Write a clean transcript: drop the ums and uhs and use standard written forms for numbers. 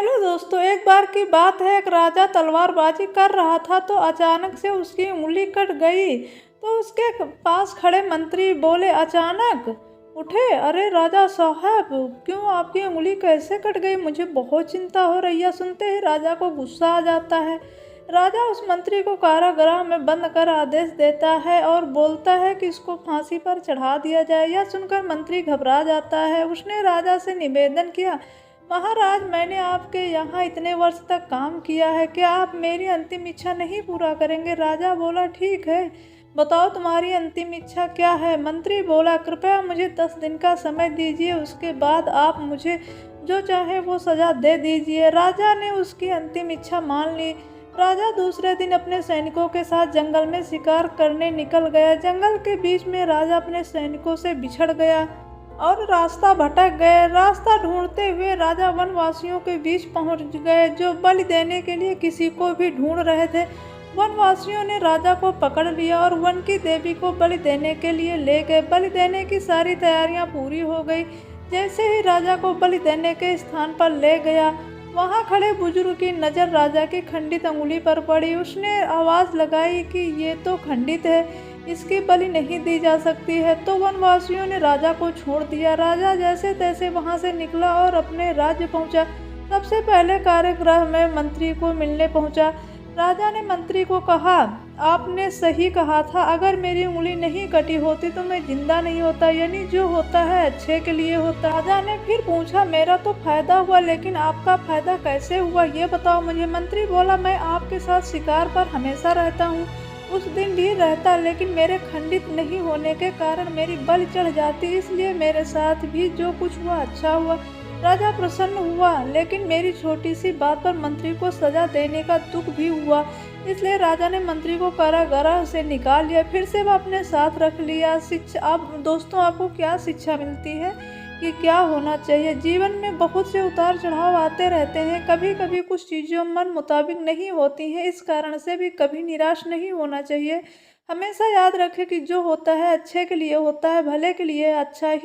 Hello दोस्तों, एक बार की बात है। एक राजा तलवारबाजी कर रहा था तो अचानक से उसकी उंगली कट गई। तो उसके पास खड़े मंत्री बोले, अचानक उठे, अरे राजा साहब, क्यों आपकी उंगली कैसे कट गई? मुझे बहुत चिंता हो रही है। सुनते ही राजा को गुस्सा आ जाता है। राजा उस मंत्री को कारागृह में बंद कर आदेश देता है और बोलता है कि इसको फांसी पर चढ़ा दिया जाए। यह सुनकर मंत्री घबरा जाता है। उसने राजा से निवेदन किया, महाराज, मैंने आपके यहाँ इतने वर्ष तक काम किया है, क्या आप मेरी अंतिम इच्छा नहीं पूरा करेंगे? राजा बोला, ठीक है, बताओ तुम्हारी अंतिम इच्छा क्या है? मंत्री बोला, कृपया मुझे 10 दिन का समय दीजिए, उसके बाद आप मुझे जो चाहे वो सजा दे दीजिए। राजा ने उसकी अंतिम इच्छा मान ली। राजा दूसरे दिन अपने सैनिकों के साथ जंगल में शिकार करने निकल गया। जंगल के बीच में राजा अपने सैनिकों से बिछड़ गया और रास्ता भटक गए। रास्ता ढूंढते हुए राजा वनवासियों के बीच पहुंच गए, जो बलि देने के लिए किसी को भी ढूंढ रहे थे। वनवासियों ने राजा को पकड़ लिया और वन की देवी को बलि देने के लिए ले गए। बलि देने की सारी तैयारियां पूरी हो गई। जैसे ही राजा को बलि देने के स्थान पर ले गया, वहां खड़े बुजुर्ग की नज़र राजा की खंडित अंगुली पर पड़ी। उसने आवाज़ लगाई कि ये तो खंडित है, इसकी बलि नहीं दी जा सकती है। तो वनवासियों ने राजा को छोड़ दिया। राजा जैसे तैसे वहां से निकला और अपने राज्य पहुंचा। सबसे पहले कारागृह में मंत्री को मिलने पहुंचा। राजा ने मंत्री को कहा, आपने सही कहा था, अगर मेरी उंगली नहीं कटी होती तो मैं जिंदा नहीं होता, यानी जो होता है अच्छे के लिए होता। राजा ने फिर पूछा, मेरा तो फायदा हुआ, लेकिन आपका फायदा कैसे हुआ, ये बताओ मुझे। मंत्री बोला, मैं आपके साथ शिकार पर हमेशा रहता हूँ, उस दिन भी रहता, लेकिन मेरे खंडित नहीं होने के कारण मेरी बलि चढ़ जाती, इसलिए मेरे साथ भी जो कुछ हुआ अच्छा हुआ। राजा प्रसन्न हुआ, लेकिन मेरी छोटी सी बात पर मंत्री को सजा देने का दुख भी हुआ, इसलिए राजा ने मंत्री को कारागृह से निकाल लिया। फिर से वह अपने साथ रख लिया। शिक्षा, आप दोस्तों, आपको क्या शिक्षा मिलती है कि क्या होना चाहिए? जीवन में बहुत से उतार चढ़ाव आते रहते हैं। कभी कभी कुछ चीज़ों मन मुताबिक नहीं होती हैं, इस कारण से भी कभी निराश नहीं होना चाहिए। हमेशा याद रखें कि जो होता है अच्छे के लिए होता है, भले के लिए अच्छा ही